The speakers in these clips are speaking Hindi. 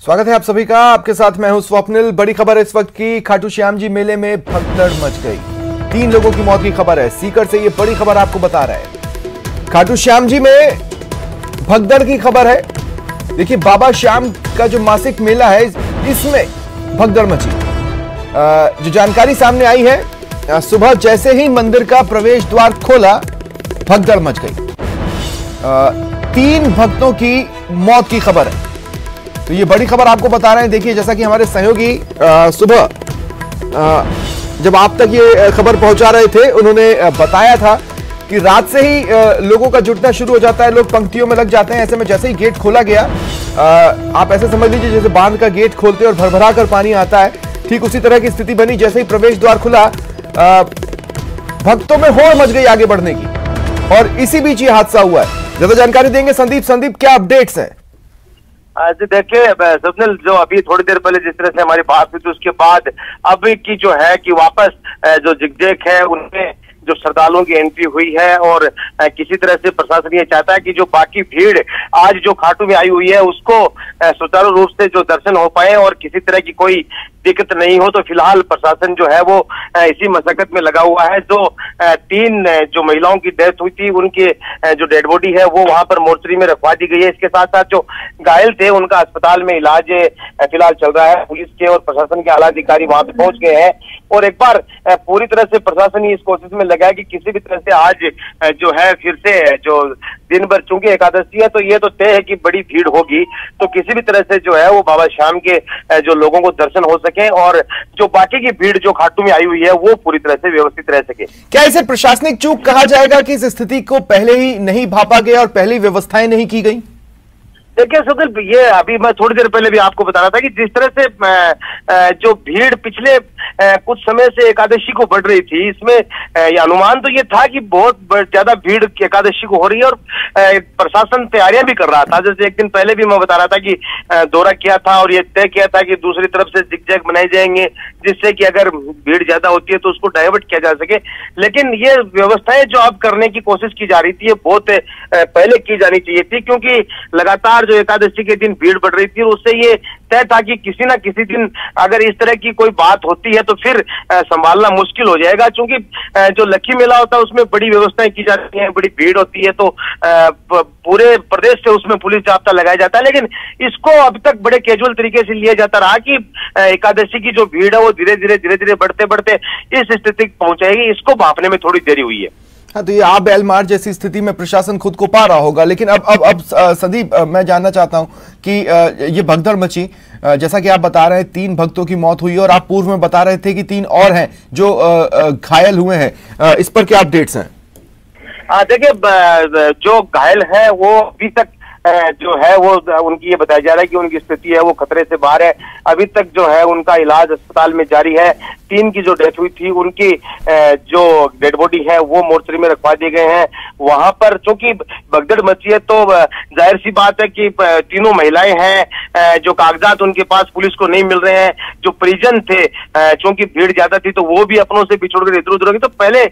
स्वागत है आप सभी का। आपके साथ मैं हूं स्वप्निल। बड़ी खबर इस वक्त की, खाटू श्याम जी मेले में भगदड़ मच गई। 3 लोगों की मौत की खबर है। सीकर से ये बड़ी खबर आपको बता रहे हैं। खाटू श्याम जी में भगदड़ की खबर है। देखिए, बाबा श्याम का जो मासिक मेला है इसमें भगदड़ मची। जो जानकारी सामने आई है, सुबह जैसे ही मंदिर का प्रवेश द्वार खोला, भगदड़ मच गई। 3 भक्तों की मौत की खबर है। तो ये बड़ी खबर आपको बता रहे हैं। देखिए, जैसा कि हमारे सहयोगी सुबह जब आप तक ये खबर पहुंचा रहे थे, उन्होंने बताया था कि रात से ही लोगों का जुटना शुरू हो जाता है, लोग पंक्तियों में लग जाते हैं। ऐसे में जैसे ही गेट खोला गया, आप ऐसे समझ लीजिए जैसे बांध का गेट खोलते और भरभरा कर पानी आता है, ठीक उसी तरह की स्थिति बनी। जैसे ही प्रवेश द्वार खुला, भक्तों में होड़ मच गई आगे बढ़ने की, और इसी बीच ये हादसा हुआ है। ज्यादा जानकारी देंगे संदीप, क्या अपडेट्स हैं? देखिए स्वप्निल, जो अभी थोड़ी देर पहले जिस तरह से हमारी बात हुई थी, उसके बाद अब की जो है कि वापस जो जिगजैग है उनमें जो श्रद्धालुओं की एंट्री हुई है, और किसी तरह से प्रशासन ये चाहता है कि जो बाकी भीड़ आज जो खाटू में आई हुई है उसको सुचारू रूप से जो दर्शन हो पाए और किसी तरह की कोई दिक्कत नहीं हो। तो फिलहाल प्रशासन जो है वो इसी मशक्कत में लगा हुआ है। जो 3 जो महिलाओं की डेथ हुई थी, उनके जो डेड बॉडी है वो वहां पर मोर्चरी में रखवा दी गई है। इसके साथ साथ जो घायल थे उनका अस्पताल में इलाज फिलहाल चल रहा है। पुलिस के और प्रशासन के आला अधिकारी वहां पे पहुंच गए हैं, और एक बार पूरी तरह से प्रशासन इस कोशिश में लगा है कि किसी भी तरह से आज जो है फिर से जो दिन भर, चूंकि एकादशी है तो ये तो तय है कि बड़ी भीड़ होगी, तो किसी भी तरह से जो है वो बाबा श्याम के जो लोगों को दर्शन हो सके और जो बाकी की भीड़ जो खाटू में आई हुई है वो पूरी तरह से व्यवस्थित रह सके। क्या इसे प्रशासनिक चूक कहा जाएगा कि इस स्थिति को पहले ही नहीं भापा गया और पहले ही व्यवस्थाएं नहीं की गई? देखिए सुधीर, ये अभी मैं थोड़ी देर पहले भी आपको बता रहा था कि जिस तरह से जो भीड़ पिछले कुछ समय से एकादशी को बढ़ रही थी, इसमें ये अनुमान तो ये था कि बहुत ज्यादा भीड़ एकादशी को हो रही है, और प्रशासन तैयारियां भी कर रहा था। जैसे एक दिन पहले भी मैं बता रहा था कि दौरा किया था और ये तय किया था कि दूसरी तरफ से जिगजैग बनाए जाएंगे, जिससे कि अगर भीड़ ज्यादा होती है तो उसको डाइवर्ट किया जा सके। लेकिन ये व्यवस्थाएं जो अब करने की कोशिश की जा रही थी, ये बहुत पहले की जानी चाहिए थी, क्योंकि लगातार जो एकादशी के दिन भीड़ बढ़ रही थी, उससे ये तय था कि किसी ना किसी दिन अगर इस तरह की कोई बात होती है तो फिर संभालना मुश्किल हो जाएगा। क्योंकि जो लक्खी मेला होता है उसमें बड़ी व्यवस्थाएं की जाती हैं, बड़ी भीड़ होती है, तो पूरे प्रदेश से उसमें पुलिस जाब्ता लगाया जाता है। लेकिन इसको अब तक बड़े कैजुअल तरीके से लिया जाता रहा कि एकादशी की जो भीड़ है वो धीरे धीरे बढ़ते बढ़ते इस स्थिति पहुंचाएगी। इसको भांपने में थोड़ी देरी हुई है। हाँ, तो ये आप बैलमार जैसी स्थिति में प्रशासन खुद को पा रहा होगा। लेकिन अब संदीप, मैं जानना चाहता हूं कि ये भगदड़ मची, जैसा कि आप बता रहे हैं 3 भक्तों की मौत हुई, और आप पूर्व में बता रहे थे कि 3 और हैं जो घायल हुए हैं। इस पर क्या अपडेट्स हैं? देखिए, जो घायल है वो अभी तक जो है वो उनकी ये बताया जा रहा है कि उनकी स्थिति है वो खतरे से बाहर है। अभी तक जो है उनका इलाज अस्पताल में जारी है। 3 की जो डेथ हुई थी, उनकी जो डेड बॉडी है वो मोर्चरी में रखवा दिए गए हैं। वहां पर चूंकि भगदड़ मची है तो जाहिर सी बात है कि 3 महिलाएं हैं, जो कागजात उनके पास पुलिस को नहीं मिल रहे हैं। जो परिजन थे, चूंकि भीड़ ज्यादा थी तो वो भी अपनों से बिछुड़ कर इधर उधर हो गए। तो पहले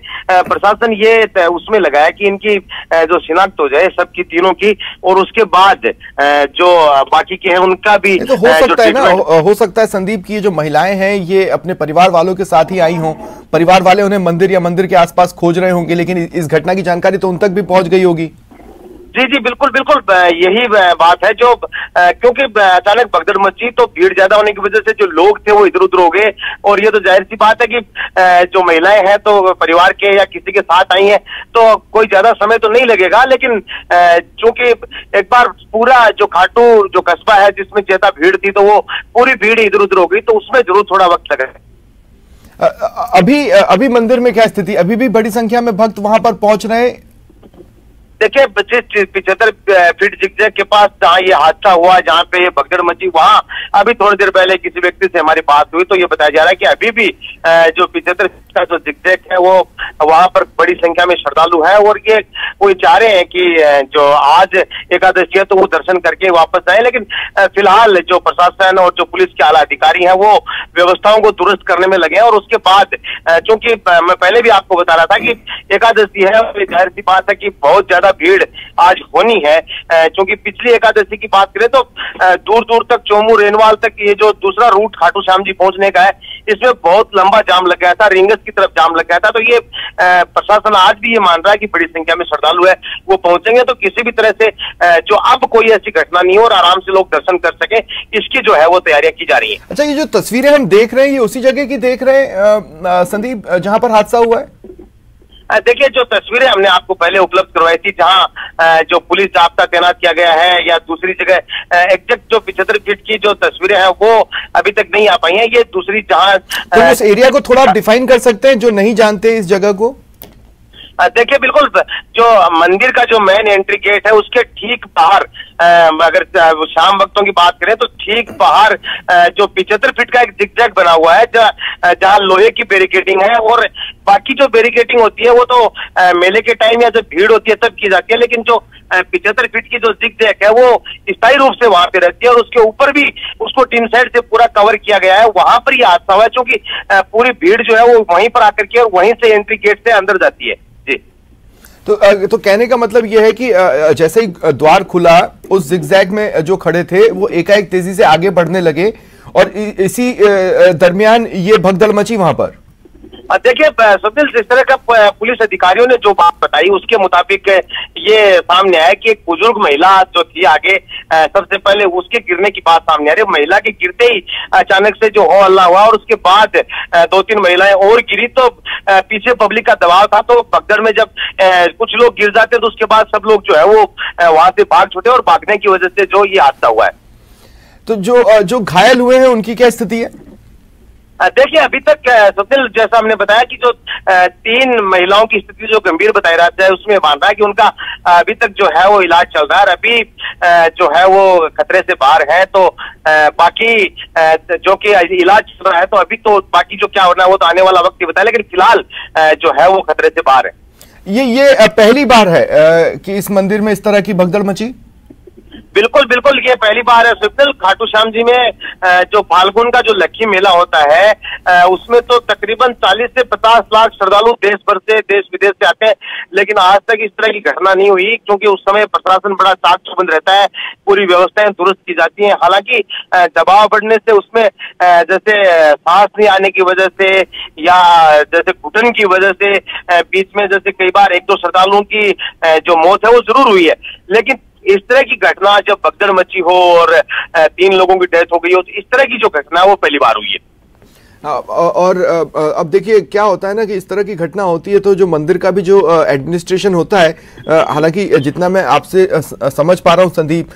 प्रशासन ये उसमें लगाया कि इनकी जो शिनाख्त हो जाए सबकी, तीनों की, और उसके बाद जो बाकी के हैं उनका भी तो हो सकता है ना, हो सकता है संदीप की जो महिलाएं हैं ये अपने परिवार वालों के साथ ही आई हों, परिवार वाले उन्हें मंदिर या मंदिर के आसपास खोज रहे होंगे, लेकिन इस घटना की जानकारी तो उन तक भी पहुंच गई होगी। जी बिल्कुल, यही बात है। जो क्योंकि अचानक भगदड़ मची तो भीड़ ज्यादा होने की वजह से जो लोग थे वो इधर उधर हो गए, और ये तो जाहिर सी बात है कि जो महिलाएं हैं तो परिवार के या किसी के साथ आई हैं तो कोई ज्यादा समय तो नहीं लगेगा। लेकिन चूंकि एक बार पूरा जो खाटू जो कस्बा है जिसमें ज्यादा भीड़ थी, तो वो पूरी भीड़ इधर उधर हो गई, तो उसमें जरूर थोड़ा वक्त लगेगा। अभी मंदिर में क्या स्थिति? अभी भी बड़ी संख्या में भक्त वहां पर पहुंच रहे? देखिए, 75 फीट जिगजैग के पास जहाँ ये हादसा हुआ, जहाँ पे ये भगदड़ मची, वहाँ अभी थोड़ी देर पहले किसी व्यक्ति से हमारी बात हुई तो ये बताया जा रहा है कि अभी भी जो 75 फीट का जो जिगजैग है वो वहाँ पर बड़ी संख्या में श्रद्धालु है, और ये वो चाह रहे हैं कि जो आज एकादशी है तो वो दर्शन करके वापस आए। लेकिन फिलहाल जो प्रशासन और जो पुलिस के आला अधिकारी हैं वो व्यवस्थाओं को दुरुस्त करने में लगे हैं। और उसके बाद चूंकि मैं पहले भी आपको बता रहा था कि एकादशी है, जाहिर सी बात है कि बहुत ज्यादा भीड़ आज होनी है, क्योंकि पिछली एकादशी की बात करें तो दूर दूर तक चोमू रेनवाल तक ये जो दूसरा रूट खाटू श्याम जी पहुंचने का है, इसमें बहुत लंबा जाम लग गया था, रिंगस की तरफ जाम लग गया था। तो ये प्रशासन आज भी ये मान रहा है कि बड़ी संख्या में श्रद्धालु है वो पहुंचेंगे, तो किसी भी तरह से जो अब कोई ऐसी घटना नहीं हो और आराम से लोग दर्शन कर सके, इसकी जो है वो तैयारियां की जा रही है। अच्छा, ये जो तस्वीरें हम देख रहे हैं ये उसी जगह की देख रहे हैं संदीप जहां पर हादसा हुआ है? देखिए, जो तस्वीरें हमने आपको पहले उपलब्ध करवाई थी, जहां जो पुलिस जाब्ता तैनात किया गया है, या दूसरी जगह एग्जैक्ट जो 75 फीट की जो तस्वीरें हैं वो अभी तक नहीं आ पाई हैं। ये दूसरी जहां तो उस एरिया को थोड़ा डिफाइन कर सकते हैं जो नहीं जानते इस जगह को? देखिए, बिल्कुल जो मंदिर का जो मेन एंट्री गेट है उसके ठीक बाहर, अगर शाम वक्तों की बात करें तो ठीक बाहर जो 75 फीट का एक जिगजैग बना हुआ है, जहां लोहे की बैरिकेडिंग है, और बाकी जो बैरिकेडिंग होती है वो तो मेले के टाइम या जब भीड़ होती है तब की जाती है, लेकिन जो 75 फीट की जो जिगजैग है वो स्थायी रूप से वहां पे रहती है, और उसके ऊपर भी उसको टीन साइड से पूरा कवर किया गया है। वहां पर ये हादसा हुआ है, क्योंकि पूरी भीड़ जो है वो वहीं पर आकर के और वहीं से एंट्री गेट से अंदर जाती है। जी, तो कहने का मतलब यह है कि जैसे ही द्वार खुला, उस जिगजैग में जो खड़े थे वो एकाएक तेजी से आगे बढ़ने लगे, और इसी दरमियान ये भगदड़ मची वहां पर। देखिए स्वप्निल, जिस तरह का पुलिस अधिकारियों ने जो बात बताई उसके मुताबिक ये सामने आया कि एक बुजुर्ग महिला जो थी आगे, सबसे पहले उसके गिरने की बात सामने आ रही है। महिला के गिरते ही अचानक से जो हो हल्ला हुआ, और उसके बाद 2-3 महिलाएं और गिरी, तो पीछे पब्लिक का दबाव था। तो भगदड़ में जब कुछ लोग गिर जाते तो उसके बाद सब लोग जो है वो वहां से भाग छूटे, और भागने की वजह से जो ये हादसा हुआ है। तो जो घायल हुए हैं उनकी क्या स्थिति है? देखिए, अभी तक स्वप्निल, जैसा हमने बताया कि जो 3 महिलाओं की स्थिति जो गंभीर बताई जाती है, उसमें मान रहा है कि उनका अभी तक जो है वो इलाज चल रहा है, और अभी जो है वो खतरे से बाहर है। तो बाकी जो कि इलाज चल रहा है, तो अभी तो बाकी जो क्या होना है वो तो आने वाला वक्त ही बताया, लेकिन फिलहाल जो है वो खतरे से बाहर है। ये पहली बार है कि इस मंदिर में इस तरह की भगदड़ मची? बिल्कुल बिल्कुल, ये पहली बार है स्वप्निल। खाटू श्याम जी में जो फाल्गुन का जो लक्की मेला होता है उसमें तो तकरीबन 40 से 50 लाख श्रद्धालु देश भर से, देश विदेश से आते हैं, लेकिन आज तक इस तरह की घटना नहीं हुई, क्योंकि उस समय प्रशासन बड़ा चाक चौबंद रहता है, पूरी व्यवस्थाएं दुरुस्त की जाती हैं। हालांकि दबाव बढ़ने से उसमें जैसे सांस नहीं आने की वजह से, या जैसे घुटन की वजह से बीच में जैसे कई बार 1-2 श्रद्धालुओं की जो मौत है वो जरूर हुई है, लेकिन इस तरह की घटना जब भगदड़ मची हो और 3 लोगों की डेथ हो गई हो, तो इस तरह की जो घटना है वो पहली बार हुई है। और अब देखिए क्या होता है ना कि इस तरह की घटना होती है तो जो मंदिर का भी जो एडमिनिस्ट्रेशन होता है, हालांकि जितना मैं आपसे समझ पा रहा हूं संदीप,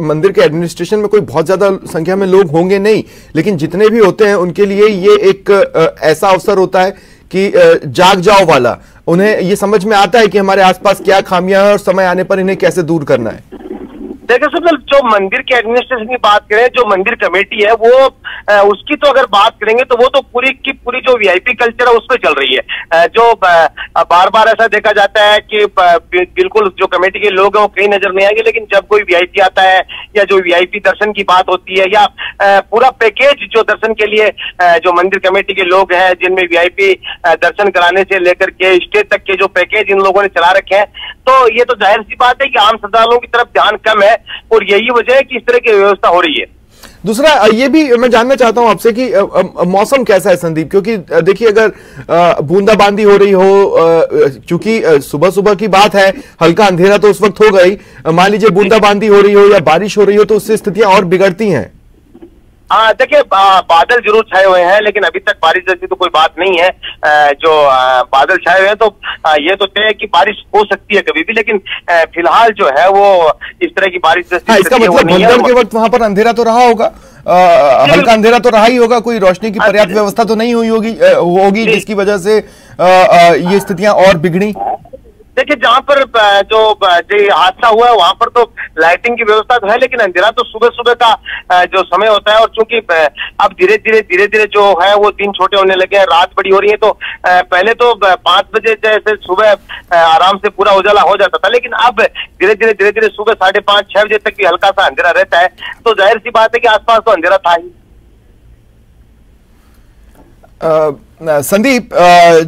मंदिर के एडमिनिस्ट्रेशन में कोई बहुत ज्यादा संख्या में लोग होंगे नहीं, लेकिन जितने भी होते हैं उनके लिए ये एक ऐसा अवसर होता है कि जाग जाओ वाला, उन्हें ये समझ में आता है कि हमारे आसपास क्या खामियां हैं और समय आने पर इन्हें कैसे दूर करना है। देखिए सुनील, जो मंदिर के एडमिनिस्ट्रेशन की बात करें, जो मंदिर कमेटी है वो उसकी तो अगर बात करेंगे तो वो तो पूरी की पूरी जो वीआईपी कल्चर है उस पर चल रही है। जो बार बार ऐसा देखा जाता है कि बिल्कुल जो कमेटी के लोग हैं वो कहीं नजर नहीं आएंगे, लेकिन जब कोई वीआईपी आता है या जो वीआईपी दर्शन की बात होती है, या पूरा पैकेज जो दर्शन के लिए जो मंदिर कमेटी के लोग हैं, जिनमें वीआईपी दर्शन कराने से लेकर के स्टेज तक के जो पैकेज इन लोगों ने चला रखे हैं, तो ये तो जाहिर सी बात है कि आम श्रद्धालुओं की तरफ ध्यान कम है, और यही वजह है कि इस तरह की व्यवस्था हो रही है। दूसरा ये भी मैं जानना चाहता हूं आपसे कि मौसम कैसा है संदीप, क्योंकि देखिए अगर बूंदाबांदी हो रही हो, क्योंकि सुबह सुबह की बात है, हल्का अंधेरा तो उस वक्त हो गई, मान लीजिए बूंदाबांदी हो रही हो या बारिश हो रही हो तो उससे स्थितियां और बिगड़ती हैं। हाँ देखिए, बादल जरूर छाए हुए हैं, लेकिन अभी तक बारिश जैसी तो कोई बात नहीं है। जो बादल छाए हुए हैं तो ये तो तय है कि बारिश हो सकती है कभी भी, लेकिन फिलहाल जो है वो इस तरह की बारिश जैसी इसका मतलब भगदड़ के वक्त वहां पर अंधेरा तो रहा होगा, हल्का अंधेरा तो रहा ही होगा, कोई रोशनी की पर्याप्त व्यवस्था तो नहीं हुई होगी जिसकी वजह से ये स्थितियां और बिगड़ी। देखिए, जहाँ पर जो हादसा हुआ है वहां पर तो लाइटिंग की व्यवस्था तो है, लेकिन अंधेरा तो सुबह सुबह का जो समय होता है, और चूंकि अब धीरे धीरे जो है वो दिन छोटे होने लगे हैं, रात बड़ी हो रही है, तो पहले तो 5 बजे जैसे सुबह आराम से पूरा उजाला हो जाता था, लेकिन अब धीरे धीरे सुबह 5:30-6 बजे तक भी हल्का सा अंधेरा रहता है। तो जाहिर सी बात है कि आसपास तो अंधेरा था ही। संदीप,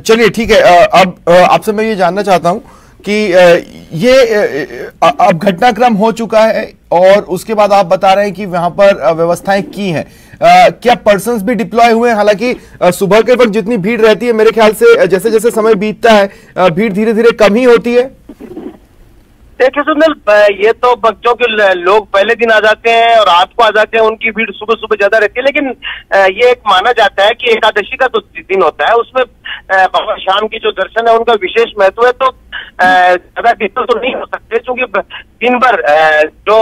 चलिए ठीक है, अब आपसे मैं ये जानना चाहता हूं कि ये अब घटनाक्रम हो चुका है और उसके बाद आप बता रहे हैं कि वहां पर व्यवस्थाएं की हैं। क्या पर्सन्स भी डिप्लॉय हुए हैं? हालांकि सुबह के वक्त जितनी भीड़ रहती है, मेरे ख्याल से जैसे जैसे समय बीतता है भीड़ धीरे धीरे कम ही होती है। देखिए सुनील, ये तो बच्चों के लोग पहले दिन आ जाते हैं और रात को आ जाते हैं, उनकी भीड़ सुबह सुबह ज्यादा रहती है। लेकिन ये एक माना जाता है कि एकादशी का जो दिन होता है उसमें बाबा श्याम की जो दर्शन है उनका विशेष महत्व है। तो ज्यादा दिक्कत तो नहीं हो सकते, क्योंकि दिन भर जो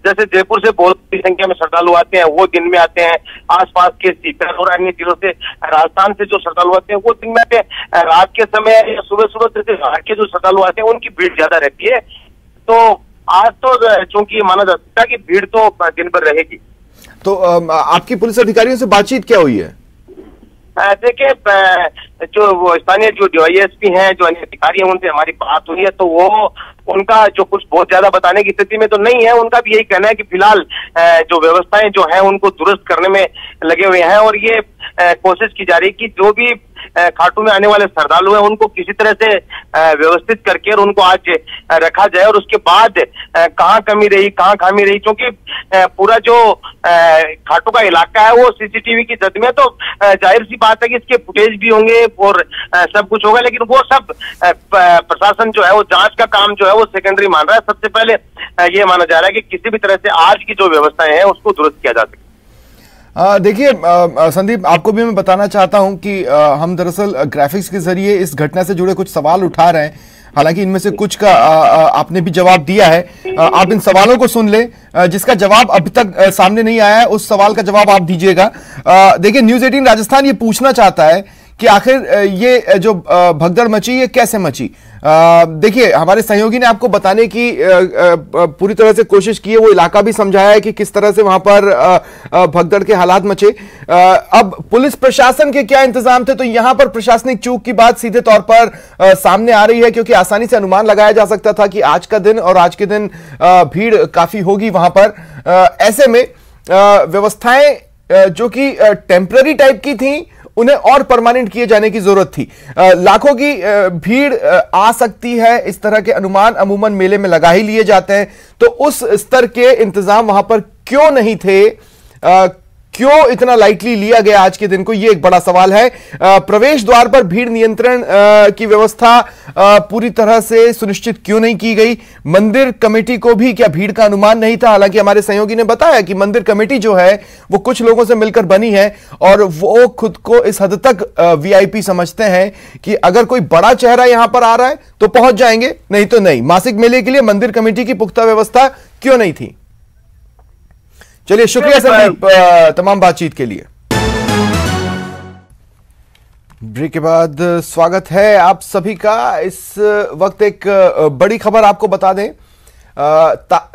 जैसे जयपुर से बहुत बड़ी संख्या में श्रद्धालु आते हैं वो दिन में आते हैं, आसपास के सीकर और अन्य जिलों से, राजस्थान से जो श्रद्धालु आते हैं वो दिन में आते हैं। रात के समय या सुबह सुबह से बाहर के जो श्रद्धालु आते हैं उनकी भीड़ ज्यादा रहती है। तो आज तो चूंकि माना जा सकता है कि भीड़ तो दिन भर रहेगी। तो आपकी पुलिस अधिकारियों से बातचीत क्या हुई है? देखिए, जो वो स्थानीय जो डीवाईएसपी हैं, जो अन्य अधिकारी हैं, उनसे हमारी बात हुई है। तो वो उनका जो कुछ बहुत ज्यादा बताने की स्थिति में तो नहीं है। उनका भी यही कहना है कि फिलहाल जो व्यवस्थाएं जो हैं उनको दुरुस्त करने में लगे हुए हैं और ये कोशिश की जा रही है कि जो भी खाटू में आने वाले श्रद्धालु हैं उनको किसी तरह से व्यवस्थित करके और उनको आज रखा जाए और उसके बाद कहाँ कमी रही, कहाँ खामी रही, क्योंकि पूरा जो खाटू का इलाका है वो सीसीटीवी की जद में, तो जाहिर सी बात है कि इसके फुटेज भी होंगे और सब कुछ होगा। लेकिन वो सब प्रशासन जो है वो जांच का काम जो है वो सेकेंडरी मान रहा है। सबसे पहले ये माना जा रहा है कि किसी भी तरह से आज की जो व्यवस्थाएं हैं उसको दुरुस्त किया जा सके। देखिए संदीप, आपको भी मैं बताना चाहता हूं कि हम दरअसल ग्राफिक्स के जरिए इस घटना से जुड़े कुछ सवाल उठा रहे हैं। हालांकि इनमें से कुछ का आपने भी जवाब दिया है। आप इन सवालों को सुन लें, जिसका जवाब अभी तक सामने नहीं आया है उस सवाल का जवाब आप दीजिएगा। देखिए, न्यूज़ 18 राजस्थान ये पूछना चाहता है कि आखिर ये जो भगदड़ मची ये कैसे मची। देखिए, हमारे सहयोगी ने आपको बताने की पूरी तरह से कोशिश की है, वो इलाका भी समझाया है कि किस तरह से वहां पर भगदड़ के हालात मचे। अब पुलिस प्रशासन के क्या इंतजाम थे, तो यहां पर प्रशासनिक चूक की बात सीधे तौर पर सामने आ रही है, क्योंकि आसानी से अनुमान लगाया जा सकता था कि आज का दिन और आज के दिन भीड़ काफी होगी वहां पर। ऐसे में व्यवस्थाएं जो कि टेम्पररी टाइप की थी उन्हें और परमानेंट किए जाने की जरूरत थी। लाखों की भीड़ आ सकती है, इस तरह के अनुमान अमूमन मेले में लगा ही लिए जाते हैं। तो उस स्तर के इंतजाम वहां पर क्यों नहीं थे, क्यों इतना लाइटली लिया गया आज के दिन को, यह एक बड़ा सवाल है। प्रवेश द्वार पर भीड़ नियंत्रण की व्यवस्था पूरी तरह से सुनिश्चित क्यों नहीं की गई? मंदिर कमेटी को भी क्या भीड़ का अनुमान नहीं था? हालांकि हमारे सहयोगी ने बताया कि मंदिर कमेटी जो है वो कुछ लोगों से मिलकर बनी है और वो खुद को इस हद तक वीआईपी समझते हैं कि अगर कोई बड़ा चेहरा यहां पर आ रहा है तो पहुंच जाएंगे, नहीं तो नहीं। मासिक मेले के लिए मंदिर कमेटी की पुख्ता व्यवस्था क्यों नहीं थी? चलिए, शुक्रिया संदीप तमाम बातचीत के लिए। ब्रेक के बाद स्वागत है आप सभी का। इस वक्त एक बड़ी खबर आपको बता दें,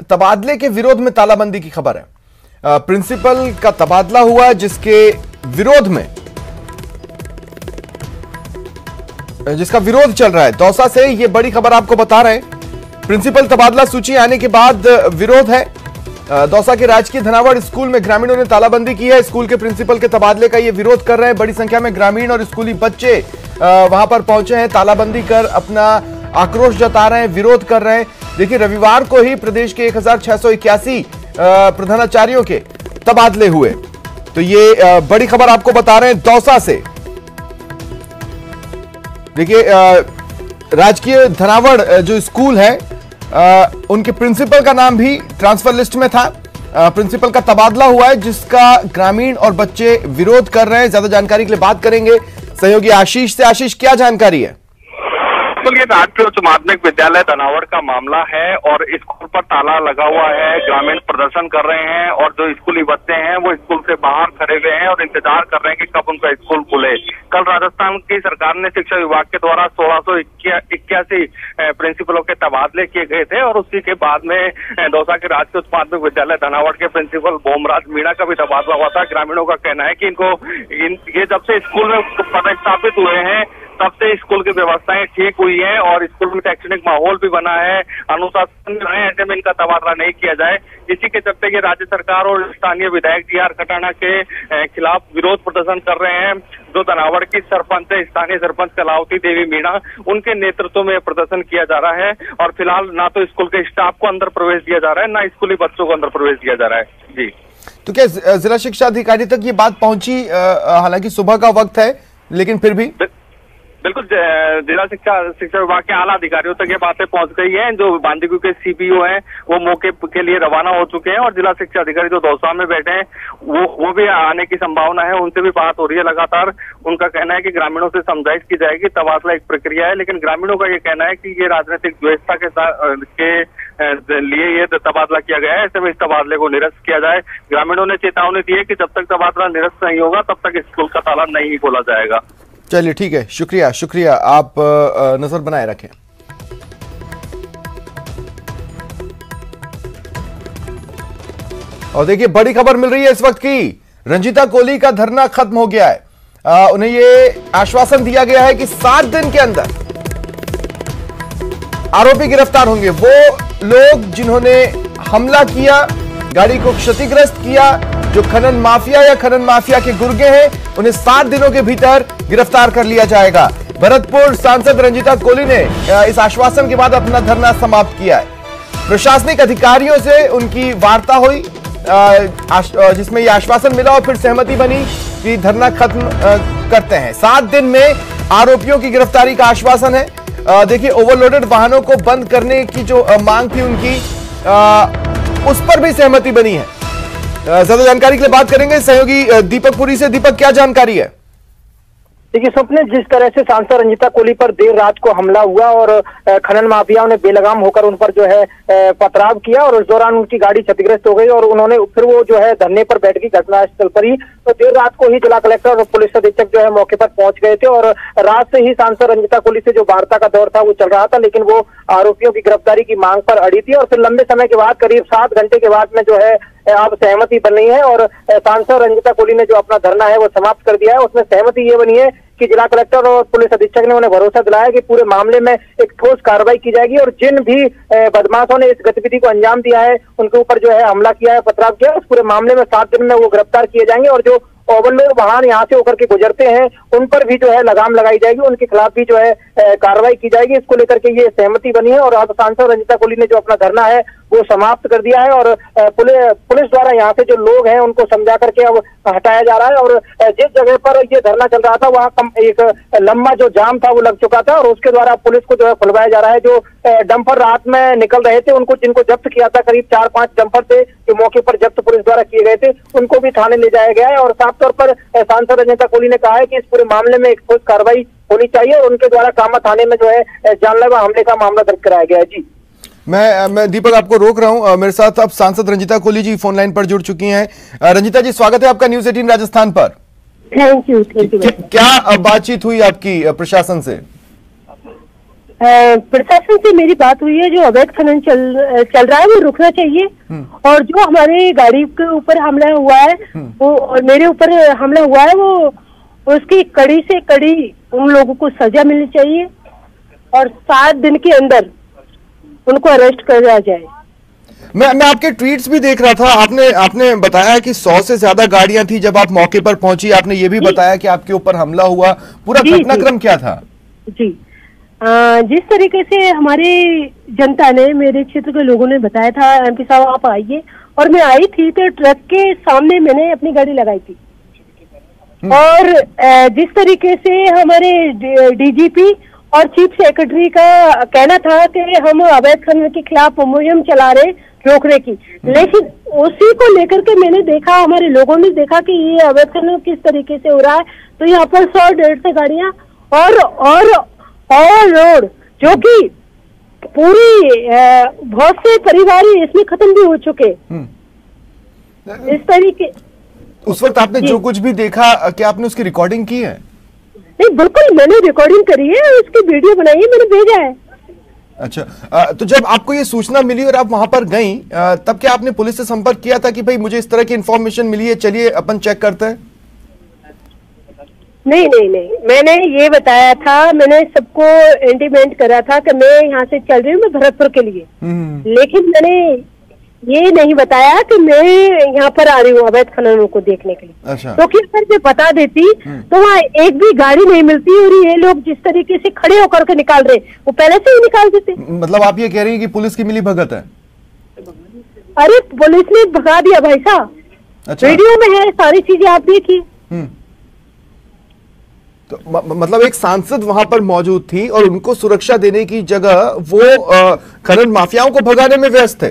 तबादले के विरोध में तालाबंदी की खबर है। प्रिंसिपल का तबादला हुआ जिसके विरोध में जिसका विरोध चल रहा है दौसा से, यह बड़ी खबर आपको बता रहे हैं। प्रिंसिपल तबादला सूची आने के बाद विरोध है। दौसा के राजकीय धनावड़ स्कूल में ग्रामीणों ने तालाबंदी की है। स्कूल के प्रिंसिपल के तबादले का ये विरोध कर रहे हैं। बड़ी संख्या में ग्रामीण और स्कूली बच्चे वहां पर पहुंचे हैं, तालाबंदी कर अपना आक्रोश जता रहे हैं, विरोध कर रहे हैं। देखिए, रविवार को ही प्रदेश के 1681 प्रधानाचार्यों के तबादले हुए। तो ये बड़ी खबर आपको बता रहे हैं दौसा से। देखिए, राजकीय धनावड़ जो स्कूल है उनके प्रिंसिपल का नाम भी ट्रांसफर लिस्ट में था। प्रिंसिपल का तबादला हुआ है जिसका ग्रामीण और बच्चे विरोध कर रहे हैं। ज्यादा जानकारी के लिए बात करेंगे सहयोगी आशीष से। आशीष, क्या जानकारी है? ये राजकीय उच्च माध्यमिक विद्यालय धनावड़ का मामला है और स्कूल पर ताला लगा हुआ है। ग्रामीण प्रदर्शन कर रहे हैं और जो स्कूली बच्चे हैं वो स्कूल से बाहर खड़े हुए हैं और इंतजार कर रहे हैं कि कब उनका स्कूल खुले। कल राजस्थान की सरकार ने शिक्षा विभाग के द्वारा 1681 प्रिंसिपलों के तबादले किए गए थे और उसी के बाद में दौसा के राजकीय उच्च माध्यमिक विद्यालय धनावड़ के प्रिंसिपल बोमराज मीणा का भी तबादला हुआ था। ग्रामीणों का कहना है कि इनको ये जब से स्कूल में पदस्थापित हुए हैं तब से स्कूल की व्यवस्थाएं ठीक हुई हैं और स्कूल में शैक्षणिक माहौल भी बना है, अनुशासन में है, ऐसे में इनका तबादला नहीं किया जाए। इसी के चलते ये राज्य सरकार और स्थानीय विधायक DR खटाना के खिलाफ विरोध प्रदर्शन कर रहे हैं। जो धनावड़ की सरपंच है, स्थानीय सरपंच कलावती देवी मीणा, उनके नेतृत्व में प्रदर्शन किया जा रहा है और फिलहाल ना तो स्कूल के स्टाफ को अंदर प्रवेश दिया जा रहा है, ना स्कूली बच्चों को अंदर प्रवेश दिया जा रहा है। जी, तो क्या जिला शिक्षा अधिकारी तक ये बात पहुंची? हालांकि सुबह का वक्त है, लेकिन फिर भी बिल्कुल जिला शिक्षा विभाग के आला अधिकारियों तक ये बातें पहुंच गई हैं। जो बांदीकुई के CPO हैं वो मौके के लिए रवाना हो चुके हैं और जिला शिक्षा अधिकारी जो दौसा में बैठे हैं वो भी आने की संभावना है। उनसे भी बात हो रही है लगातार। उनका कहना है कि ग्रामीणों से समझाइश की जाएगी, तबादला एक प्रक्रिया है, लेकिन ग्रामीणों का ये कहना है कि ये राजनीतिक व्यवस्था के लिए ये तबादला किया गया है, ऐसे में इस तबादले को निरस्त किया जाए। ग्रामीणों ने चेतावनी दी है कि जब तक तबादला निरस्त नहीं होगा तब तक स्कूल का ताला नहीं खोला जाएगा। चलिए ठीक है, शुक्रिया, आप नजर बनाए रखें। और देखिए बड़ी खबर मिल रही है इस वक्त की, रंजीता कोहली का धरना खत्म हो गया है। उन्हें ये आश्वासन दिया गया है कि 7 दिन के अंदर आरोपी गिरफ्तार होंगे। वो लोग जिन्होंने हमला किया, गाड़ी को क्षतिग्रस्त किया, जो खनन माफिया या खनन माफिया के गुर्गे हैं, उन्हें 7 दिनों के भीतर गिरफ्तार कर लिया जाएगा। भरतपुर सांसद रंजीता कोहली ने इस आश्वासन के बाद अपना धरना समाप्त किया है। प्रशासनिक अधिकारियों से उनकी वार्ता हुई जिसमें यह आश्वासन मिला और फिर सहमति बनी कि धरना खत्म करते हैं। 7 दिन में आरोपियों की गिरफ्तारी का आश्वासन है। देखिए ओवरलोडेड वाहनों को बंद करने की जो मांग थी उनकी, उस पर भी सहमति बनी है। ज्यादा जानकारी के लिए बात करेंगे सहयोगी दीपक पुरी से। दीपक, क्या जानकारी है? देखिए स्वप्न, जिस तरह से सांसद रंजीता कोहली पर देर रात को हमला हुआ और खनन माफियाओं ने बेलगाम होकर उन पर जो है पथराव किया और उस दौरान उनकी गाड़ी क्षतिग्रस्त हो गई और उन्होंने फिर वो जो है धरने पर बैठ गई घटनास्थल पर ही। तो देर रात को ही जिला कलेक्टर और पुलिस अधीक्षक जो है मौके पर पहुंच गए थे और रात से ही सांसद रंजीता कोहली से जो वार्ता का दौर था वो चल रहा था, लेकिन वो आरोपियों की गिरफ्तारी की मांग पर अड़ी थी। और फिर लंबे समय के बाद, करीब 7 घंटे के बाद में जो है अब सहमति बन रही है और सांसद रंजीता कोहली ने जो अपना धरना है वो समाप्त कर दिया है। उसमें सहमति ये बनी है कि जिला कलेक्टर और पुलिस अधीक्षक ने उन्हें भरोसा दिलाया कि पूरे मामले में एक ठोस कार्रवाई की जाएगी और जिन भी बदमाशों ने इस गतिविधि को अंजाम दिया है, उनके ऊपर जो है हमला किया है, पथराव किया है, उस पूरे मामले में 7 दिन में वो गिरफ्तार किए जाएंगे और जो ओवरलोड वाहन यहाँ से होकर के गुजरते हैं उन पर भी जो है लगाम लगाई जाएगी, उनके खिलाफ भी जो है कार्रवाई की जाएगी। इसको लेकर के ये सहमति बनी है और अब सांसद रंजीता कोहली ने जो अपना धरना है वो समाप्त कर दिया है और पुलिस द्वारा यहाँ से जो लोग हैं उनको समझा करके अब हटाया जा रहा है। और जिस जगह पर ये धरना चल रहा था वहाँ एक लंबा जो जाम था वो लग चुका था और उसके द्वारा पुलिस को जो है खुलवाया जा रहा है। जो डंपर रात में निकल रहे थे उनको, जिनको जब्त किया था, करीब 4-5 डंपर थे जो मौके पर जब्त पुलिस द्वारा किए गए थे, उनको भी थाने ले जाया गया है। और साफ तौर पर सांसद रंजीता कोहली ने कहा है कि इस पूरे मामले में एक ठोस कार्रवाई होनी चाहिए और उनके द्वारा कामा थाने में जो है जानलेवा हमले का मामला दर्ज कराया गया है। जी, मैं दीपक आपको रोक रहा हूं। मेरे साथ अब सांसद रंजीता कोहली जी फोन लाइन पर जुड़ चुकी हैं। रंजीता जी, स्वागत है आपका न्यूज़ 18 राजस्थान पर। Thank you. क्या बातचीत हुई आपकी प्रशासन से? प्रशासन से मेरी बात हुई है, जो अवैध खनन चल रहा है वो रुकना चाहिए और जो हमारी गाड़ी के ऊपर हमला हुआ है वो और मेरे ऊपर हमला हुआ है वो उसकी कड़ी से कड़ी उन लोगों को सजा मिलनी चाहिए और 7 दिन के अंदर उनको अरेस्ट करा जाए। मैं आपके ट्वीट्स भी देख रहा था, आपने बताया कि 100 से ज्यादा गाड़ियां थी जब आप मौके पर पहुंची। आपने ये भी बताया कि आपके ऊपर हमला हुआ, पूरा घटनाक्रम क्या था? जी, जिस तरीके से हमारी जनता ने, मेरे क्षेत्र के लोगों ने बताया था MP साहब आप आइए, और मैं आई थी तो ट्रक के सामने मैंने अपनी गाड़ी लगाई थी और जिस तरीके से हमारे DGP और चीफ सेक्रेटरी का कहना था कि हम अवैध खनन के खिलाफ मुहिम चला रहे रोकने की, लेकिन उसी को लेकर के मैंने देखा, हमारे लोगों ने देखा कि ये अवैध खनन किस तरीके से हो रहा है। तो यहाँ पर 100-150 गाड़ियां और रोड जो कि पूरी बहुत से परिवार इसमें खत्म भी हो चुके। इस तरीके उस वक्त आपने जो कुछ भी देखा, क्या आपने उसकी रिकॉर्डिंग की है? नहीं, बिल्कुल मैंने रिकॉर्डिंग करी है, उसकी वीडियो बनाई है, मैंने भेजा है। अच्छा, तो जब आपको ये सूचना मिली और आप वहां पर गई, तब क्या आपने पुलिस से संपर्क किया था कि भाई मुझे इस तरह की इंफॉर्मेशन मिली है, चलिए अपन चेक करते हैं? नहीं नहीं नहीं, मैंने ये बताया था, मैंने सबको इंटीमेट करा था कि मैं यहाँ से चल रही हूँ, मैं भरतपुर के लिए। लेकिन मैंने ये नहीं बताया कि मैं यहाँ पर आ रही हूँ अवैध खननों को देखने के लिए। अच्छा। तो कि अगर मैं बता देती तो वहाँ एक भी गाड़ी नहीं मिलती, और ये लोग जिस तरीके से खड़े होकर के निकाल रहे वो पहले से ही निकाल देते। मतलब आप ये कह रही हैं कि पुलिस की मिली भगत है? अरे पुलिस ने भगा दिया भाई साहब। अच्छा। वीडियो में है, सारी चीजें आप देखिए। तो मतलब एक सांसद वहां पर मौजूद थी और उनको सुरक्षा देने की जगह वो खनन माफियाओं को भगाने में व्यस्त थे।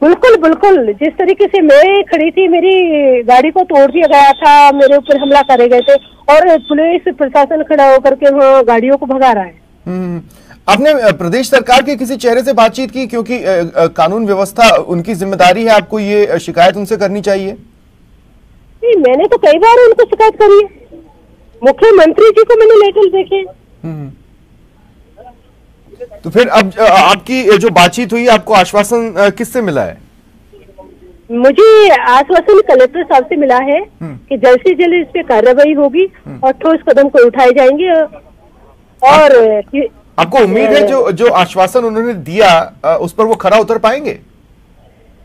बिल्कुल बिल्कुल, जिस तरीके से मैं खड़ी थी, मेरी गाड़ी को तोड़ दिया गया था, मेरे ऊपर हमला करे गए थे, और पुलिस प्रशासन खड़ा होकर के वहाँ गाड़ियों को भगा रहा है। आपने प्रदेश सरकार के किसी चेहरे से बातचीत की, क्योंकि कानून व्यवस्था उनकी जिम्मेदारी है, आपको ये शिकायत उनसे करनी चाहिए? नहीं, मैंने तो कई बार उनको शिकायत करी है, मुख्यमंत्री जी को मैंने लेटर देखे। तो फिर अब आपकी जो बातचीत हुई, आपको आश्वासन किससे मिला है? मुझे आश्वासन कलेक्टर साहब से मिला है कि जल्द से जल्द इस पे कार्रवाई होगी और ठोस कदम को उठाए जाएंगे। और आपको उम्मीद है जो आश्वासन उन्होंने दिया उस पर वो खरा उतर पाएंगे?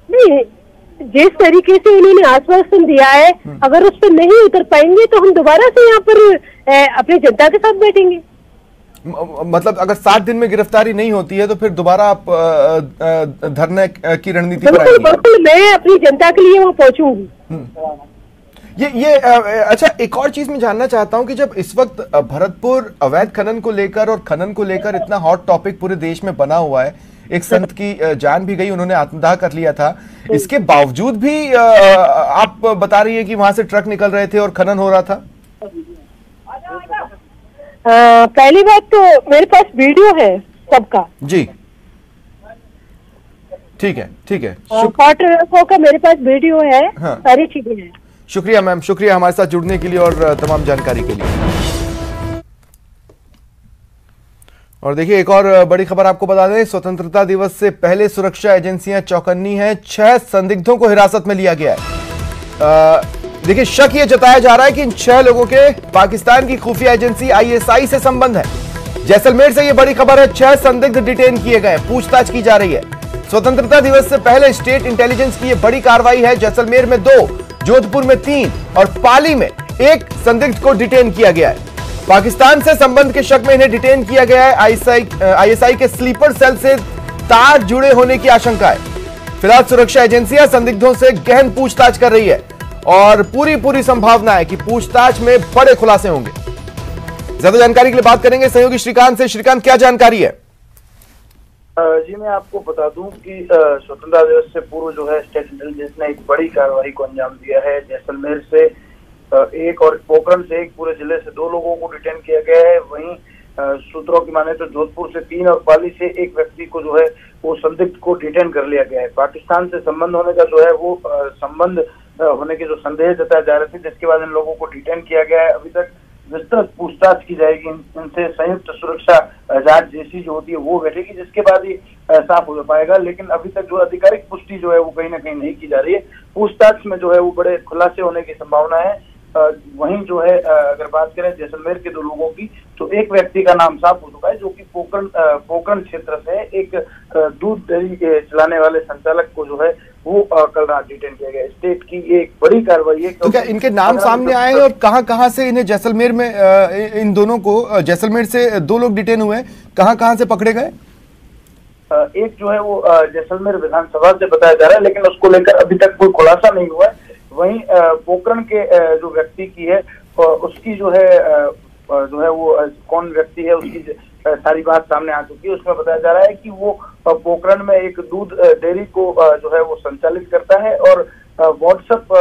नहीं, जिस तरीके से उन्होंने आश्वासन दिया है, अगर उस पर नहीं उतर पाएंगे तो हम दोबारा से यहाँ पर अपनी जनता के साथ बैठेंगे। मतलब अगर 7 दिन में गिरफ्तारी नहीं होती है तो फिर दोबारा आप धरने की रणनीति पर आएंगे? बिल्कुल, मैं अपनी जनता के लिए वहाँ पहुंचूंगी। अच्छा, एक और चीज मैं जानना चाहता हूं कि जब इस वक्त भरतपुर अवैध खनन को लेकर और खनन को लेकर इतना हॉट टॉपिक पूरे देश में बना हुआ है, एक संत की जान भी गई, उन्होंने आत्मदाह कर लिया था, इसके बावजूद भी आप बता रही है कि वहां से ट्रक निकल रहे थे और खनन हो रहा था? पहली बात तो मेरे पास वीडियो है सबका जी। ठीक है, ठीक है। ट्रकों का मेरे पास वीडियो है। हाँ। सारी चीजें हैं। शुक्रिया मैम, शुक्रिया हमारे साथ जुड़ने के लिए और तमाम जानकारी के लिए। और देखिए, एक और बड़ी खबर आपको बता दें, स्वतंत्रता दिवस से पहले सुरक्षा एजेंसियां चौकन्नी हैं। 6 संदिग्धों को हिरासत में लिया गया है। देखिए, शक यह जताया जा रहा है कि इन 6 लोगों के पाकिस्तान की खुफिया एजेंसी ISI से संबंध है। जैसलमेर से यह बड़ी खबर है, 6 संदिग्ध डिटेन किए गए, पूछताछ की जा रही है। स्वतंत्रता दिवस से पहले स्टेट इंटेलिजेंस की यह बड़ी कार्रवाई है। जैसलमेर में 2, जोधपुर में 3 और पाली में 1 संदिग्ध को डिटेन किया गया है। पाकिस्तान से संबंध के शक में इन्हें डिटेन किया गया है। ISI के स्लीपर सेल से तार जुड़े होने की आशंका है। फिलहाल सुरक्षा एजेंसियां संदिग्धों से गहन पूछताछ कर रही है और पूरी संभावना है कि पूछताछ में बड़े खुलासे होंगे। ज्यादा जानकारी के लिए बात करेंगे सहयोगी श्रीकांत से। श्रीकांत, क्या जानकारी है? जी, मैं आपको बता दूं कि स्वतंत्रता दिवस से पूर्व जो है स्टेट इंटेलिजेंस ने एक बड़ी कार्रवाई को अंजाम दिया है। जैसलमेर से 1 और पोखरण से 1, पूरे जिले से 2 लोगों को डिटेन किया गया है। वहीं सूत्रों की माने तो जोधपुर से 3 और पाली से 1 व्यक्ति को जो है वो संदिग्ध को डिटेन कर लिया गया है। पाकिस्तान से संबंध होने का जो है वो संबंध होने के जो संदेह जताए जा रहे थे, जिसके बाद इन लोगों को डिटेन किया गया है। अभी तक विस्तृत पूछताछ की जाएगी, इनसे संयुक्त सुरक्षा जांच जैसी जो होती है वो बैठेगी, जिसके बाद ही साफ हो पाएगा। लेकिन अभी तक जो आधिकारिक पुष्टि जो है वो कहीं ना कहीं नहीं की जा रही है। पूछताछ में जो है वो बड़े खुलासे होने की संभावना है। वहीं जो है अगर बात करें जैसलमेर के 2 लोगों की, तो 1 व्यक्ति का नाम साफ हो चुका है, जो कि पोखरण क्षेत्र से एक दूध डेयरी चलाने वाले संचालक को जो है वो कल रात डिटेन किया गया। स्टेट की एक बड़ी कार्रवाई है। तो क्या इनके नाम सामने आए हैं और कहां से इन्हें जैसलमेर में, इन दोनों को जैसलमेर से 2 लोग डिटेन हुए हैं, कहां से पकड़े गए? एक जो है वो जैसलमेर विधानसभा से बताया जा रहा है, लेकिन उसको लेकर अभी तक कोई खुलासा नहीं हुआ है। वहीं पोखरण के जो व्यक्ति की है उसकी जो है वो कौन व्यक्ति है उसकी सारी बात सामने आ चुकी है। उसमें बताया जा रहा है कि वो पोखरण में एक दूध डेयरी को जो है वो संचालित करता है और व्हाट्सएप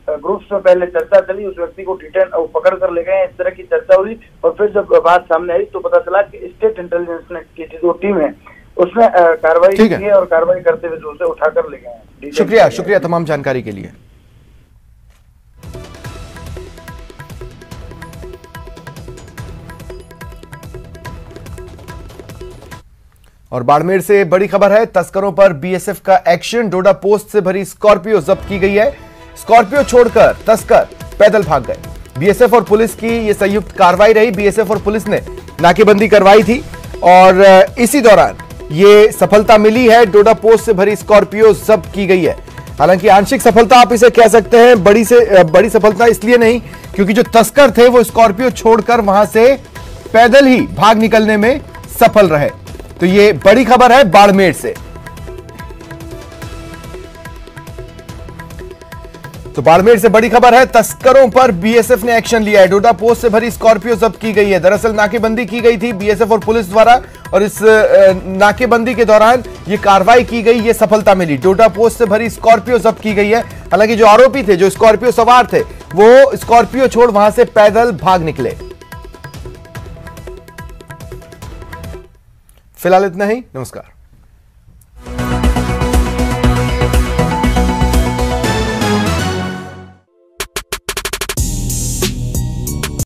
ग्रुप्स में पहले चर्चा चली, उस व्यक्ति को डिटेन पकड़ कर ले गए, इस तरह की चर्चा हुई और फिर जब बात सामने आई तो पता चला कि स्टेट इंटेलिजेंस ने की जो टीम है उसने कार्रवाई की है और कार्रवाई करते हुए जो उसे उठाकर ले गए हैं। शुक्रिया तमाम जानकारी के लिए। और बाड़मेर से बड़ी खबर है, तस्करों पर BSF का एक्शन। डोडा पोस्ट से भरी स्कॉर्पियो जब्त की गई है। स्कॉर्पियो छोड़कर तस्कर पैदल भाग गए। बीएसएफ और पुलिस की ये संयुक्त कार्रवाई रही। बीएसएफ और पुलिस ने नाकेबंदी करवाई थी और इसी दौरान ये सफलता मिली है। डोडा पोस्ट से भरी स्कॉर्पियो जब्त की गई है। हालांकि आंशिक सफलता आप इसे कह सकते हैं, बड़ी सफलता इसलिए नहीं क्योंकि जो तस्कर थे वो स्कॉर्पियो छोड़कर वहां से पैदल ही भाग निकलने में सफल रहे। तो ये बड़ी खबर है बाड़मेर से। तो बाड़मेर से बड़ी खबर है, तस्करों पर बीएसएफ ने एक्शन लिया है। डोडा पोस्ट से भरी स्कॉर्पियो जब्त की गई है। दरअसल नाकेबंदी की गई थी बीएसएफ और पुलिस द्वारा और इस नाकेबंदी के दौरान ये कार्रवाई की गई, ये सफलता मिली। डोडा पोस्ट से भरी स्कॉर्पियो जब्त की गई है। हालांकि जो आरोपी थे, जो स्कॉर्पियो सवार थे, वो स्कॉर्पियो छोड़ वहां से पैदल भाग निकले। फिलहाल इतना ही, नमस्कार।